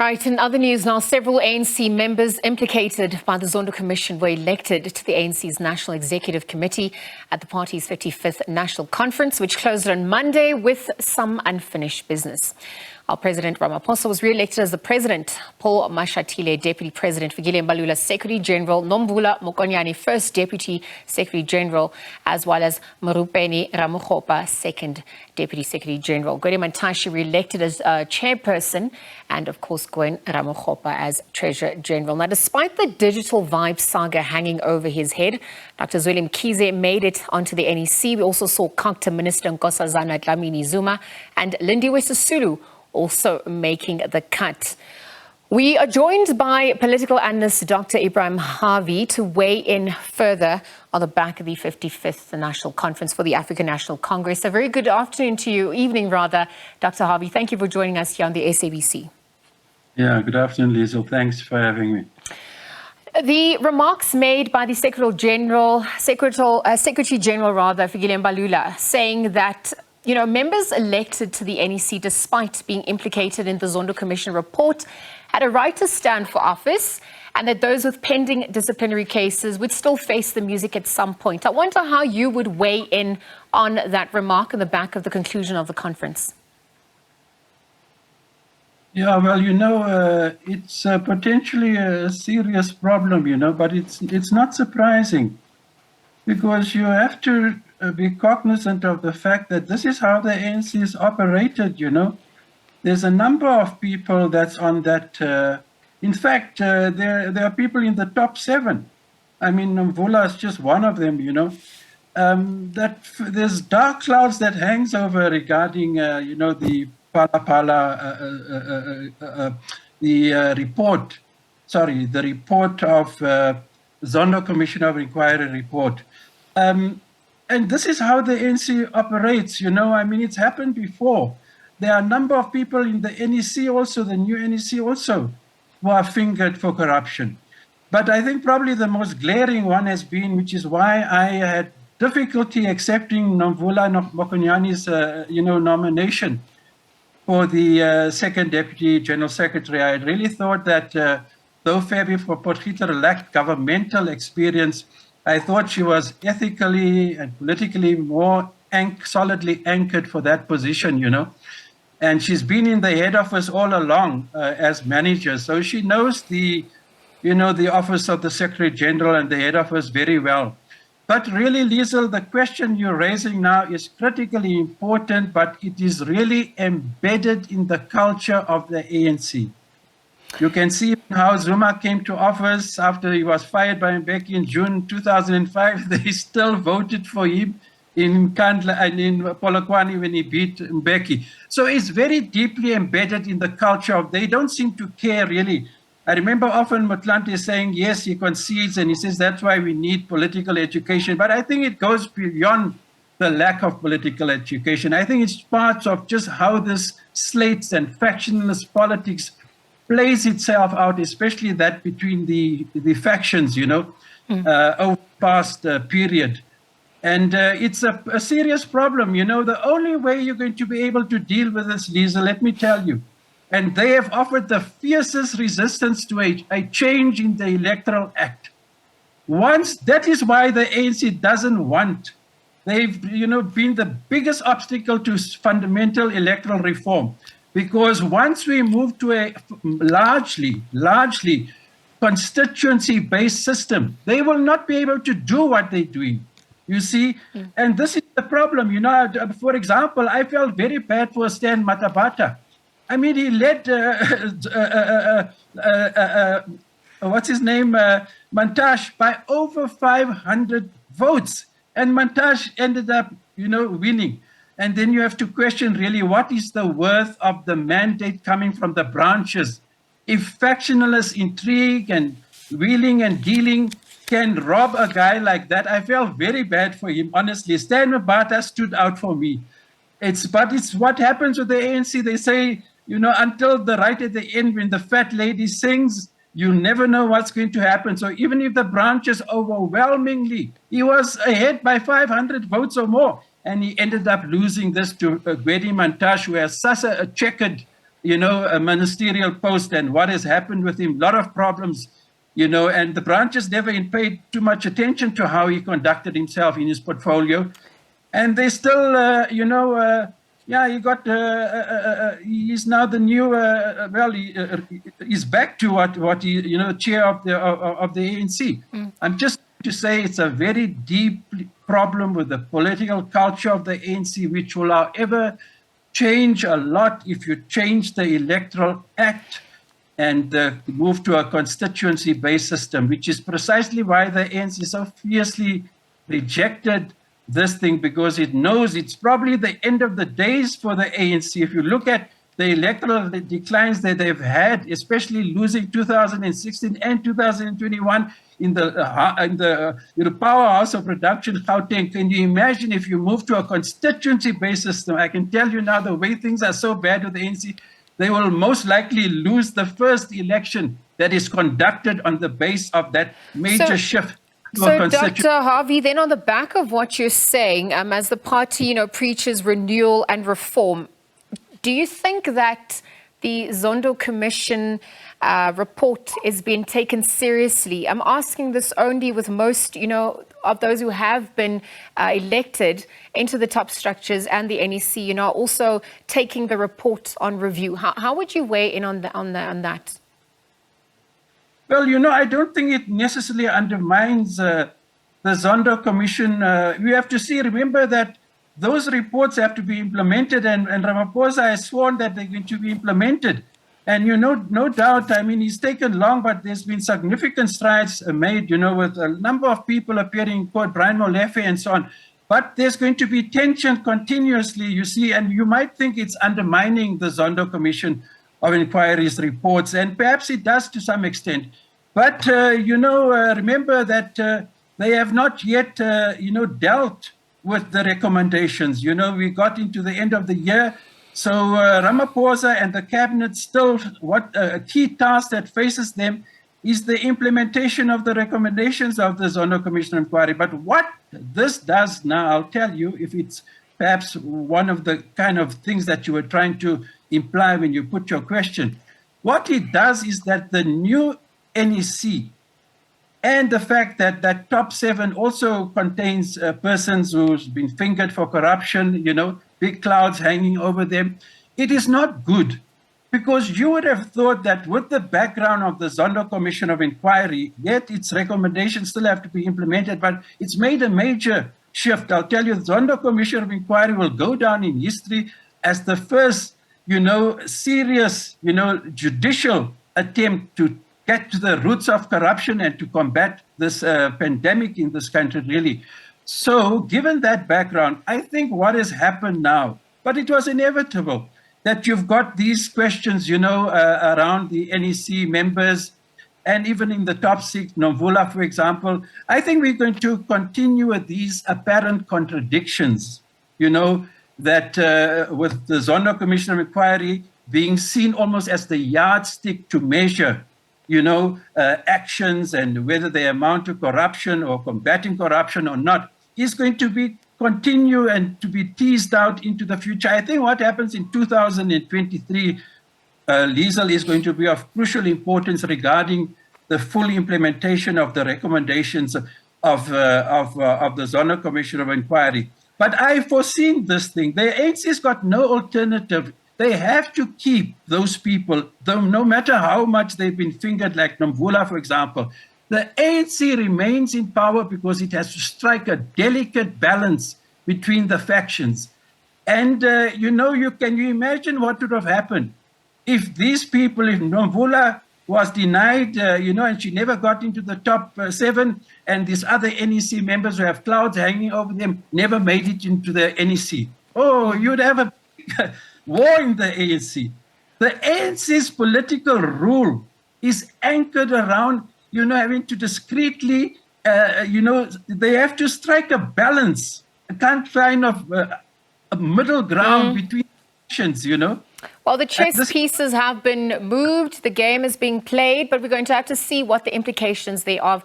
Right, in other news now, several ANC members implicated by the Zondo Commission were elected to the ANC's National Executive Committee at the party's 55th National Conference, which closed on Monday with some unfinished business. Our President Ramaphosa was re-elected as the President, Paul Mashatile Deputy President, Fikile Mbalula Secretary General, Nomvula Mokonyane First Deputy Secretary General, as well as Maropene Ramokgopa Second Deputy Secretary General. Gwede Mantashe re-elected as chairperson, and of course Gwen Ramokgopa as Treasurer General. Now, despite the digital vibe saga hanging over his head, Dr. Zweli Mkhize made it onto the NEC. We also saw Cogta Minister Nkosazana Dlamini Zuma and Lindiwe Sisulu also making the cut. We are joined by political analyst Dr. Ebrahim Harvey to weigh in further on the back of the 55th National Conference for the African National Congress. A very good afternoon to you, evening rather, Dr. Harvey. Thank you for joining us here on the SABC. Yeah, good afternoon, Liesl. Thanks for having me. The remarks made by the Secretary General, Fikile Mbalula, saying that members elected to the NEC, despite being implicated in the Zondo Commission report, had a right to stand for office, and that those with pending disciplinary cases would still face the music at some point. I wonder how you would weigh in on that remark on the back of the conclusion of the conference. Yeah, well, it's potentially a serious problem, but it's not surprising, because you have to be cognizant of the fact that this is how the ANC is operated, There's a number of people that's on that. In fact, there are people in the top 7. I mean, Nomvula is just one of them, That there's dark clouds that hangs over regarding, the the report of Zondo Commission of Inquiry report. And this is how the NC operates, it's happened before. There are a number of people in the NEC also, the new NEC also, who are fingered for corruption. But I think probably the most glaring one has been, which is why I had difficulty accepting Nomvula Mokonyane's, nomination for the second Deputy General Secretary. I really thought that though Fabi Potgieter lacked governmental experience, I thought she was ethically and politically more solidly anchored for that position, And she's been in the head office all along as manager. So she knows the office of the Secretary General and the head office very well. But really, Liesl, the question you're raising now is critically important, but it is really embedded in the culture of the ANC. You can see how Zuma came to office after he was fired by Mbeki in June 2005. They still voted for him in Kandla and in Polokwane when he beat Mbeki. So it's very deeply embedded in the culture of, they don't seem to care really. I remember often Motlanthe saying, yes, he concedes, and he says that's why we need political education. But I think it goes beyond the lack of political education. I think it's part of just how this slates and factionless politics plays itself out, especially that between the factions, over the past period. And it's a serious problem. The only way you're going to be able to deal with this, Lisa, let me tell you, and they have offered the fiercest resistance to a change in the Electoral Act. That is why the ANC doesn't want. They've, been the biggest obstacle to fundamental electoral reform. Because once we move to a largely constituency-based system, they will not be able to do what they're doing. You see, and this is the problem. For example, I felt very bad for Stan Matabata. I mean, he led, what's his name, Mantashe, by over 500 votes. And Mantashe ended up, winning. And then you have to question, really, what is the worth of the mandate coming from the branches? If factionalist intrigue and wheeling and dealing can rob a guy like that, I felt very bad for him, honestly. Stan Mabata stood out for me. But it's what happens with the ANC. They say, until the right at the end, when the fat lady sings, you never know what's going to happen. So even if the branches overwhelmingly, he was ahead by 500 votes or more. And he ended up losing this to Gwede Mantashe, who has such a checkered a ministerial post, and what has happened with him, a lot of problems, and the branches never paid too much attention to how he conducted himself in his portfolio. And they still, he got, he's now the new, he's back to what he, chair of the ANC. I'm just to say it's a very deep problem with the political culture of the ANC, which will, however, change a lot if you change the Electoral Act and move to a constituency-based system, which is precisely why the ANC so fiercely rejected this thing, because it knows it's probably the end of the days for the ANC. If you look at the electoral declines that they've had, especially losing 2016 and 2021 in the powerhouse of production, Gauteng, can you imagine if you move to a constituency-based system? I can tell you now, the way things are so bad with the ANC, they will most likely lose the first election that is conducted on the base of that major shift. So, Dr. Harvey, then on the back of what you're saying, as the party, preaches renewal and reform, do you think that the Zondo Commission report is being taken seriously? I'm asking this only with most, of those who have been elected into the top structures and the NEC, also taking the report on review. How would you weigh in on that? Well, I don't think it necessarily undermines the Zondo Commission. We have to remember that those reports have to be implemented, and Ramaphosa has sworn that they're going to be implemented. And, no doubt, he's taken long, but there's been significant strides made, with a number of people appearing in court, Brian Molefe and so on. But there's going to be tension continuously, you see, and you might think it's undermining the Zondo Commission of Inquiry's reports, and perhaps it does to some extent. But, remember that they have not yet, dealt with the recommendations. We got into the end of the year. So Ramaphosa and the cabinet still, a key task that faces them is the implementation of the recommendations of the Zondo Commission inquiry. But what this does now, I'll tell you, if it's perhaps one of the kind of things that you were trying to imply when you put your question, what it does is that the new NEC and the fact that that top 7 also contains persons who's been fingered for corruption, big clouds hanging over them, it is not good. Because you would have thought that with the background of the Zondo Commission of Inquiry, yet its recommendations still have to be implemented, but it's made a major shift. I'll tell you, the Zondo Commission of Inquiry will go down in history as the first, serious, judicial attempt to get to the roots of corruption and to combat this pandemic in this country, really. So given that background, I think what has happened now, but it was inevitable, that you've got these questions, around the NEC members, and even in the top 6, Nomvula, for example. I think we're going to continue with these apparent contradictions, that with the Zondo Commission of Inquiry being seen almost as the yardstick to measure, actions and whether they amount to corruption or combating corruption or not, is going to be continue and to be teased out into the future. I think what happens in 2023, Liesel, is going to be of crucial importance regarding the full implementation of the recommendations of the Zondo Commission of Inquiry. But I foreseen this thing. The ANC's got no alternative. They have to keep those people, though, no matter how much they've been fingered, like Nomvula, for example. The ANC remains in power because it has to strike a delicate balance between the factions. And, can you imagine what would have happened if these people, if Nomvula was denied, and she never got into the top 7, and these other NEC members who have clouds hanging over them never made it into the NEC. Oh, you'd have a war in the ANC. The ANC's political rule is anchored around, having to discreetly, they have to strike a balance, a kind of a middle ground between factions, Well, the chess pieces have been moved. The game is being played, but we're going to have to see what the implications thereof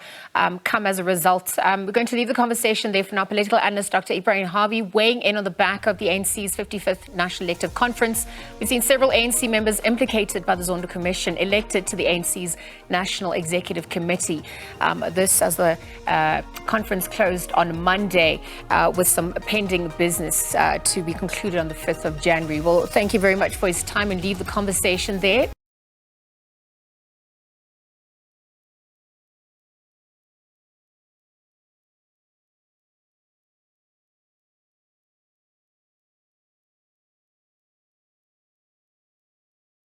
come as a result. We're going to leave the conversation there for now. Political analyst Dr. Ebrahim Harvey weighing in on the back of the ANC's 55th National Elective Conference. We've seen several ANC members implicated by the Zondo Commission elected to the ANC's National Executive Committee. This as the conference closed on Monday with some pending business to be concluded on the 5th of January. Well, thank you very much for his time and leave the conversation there.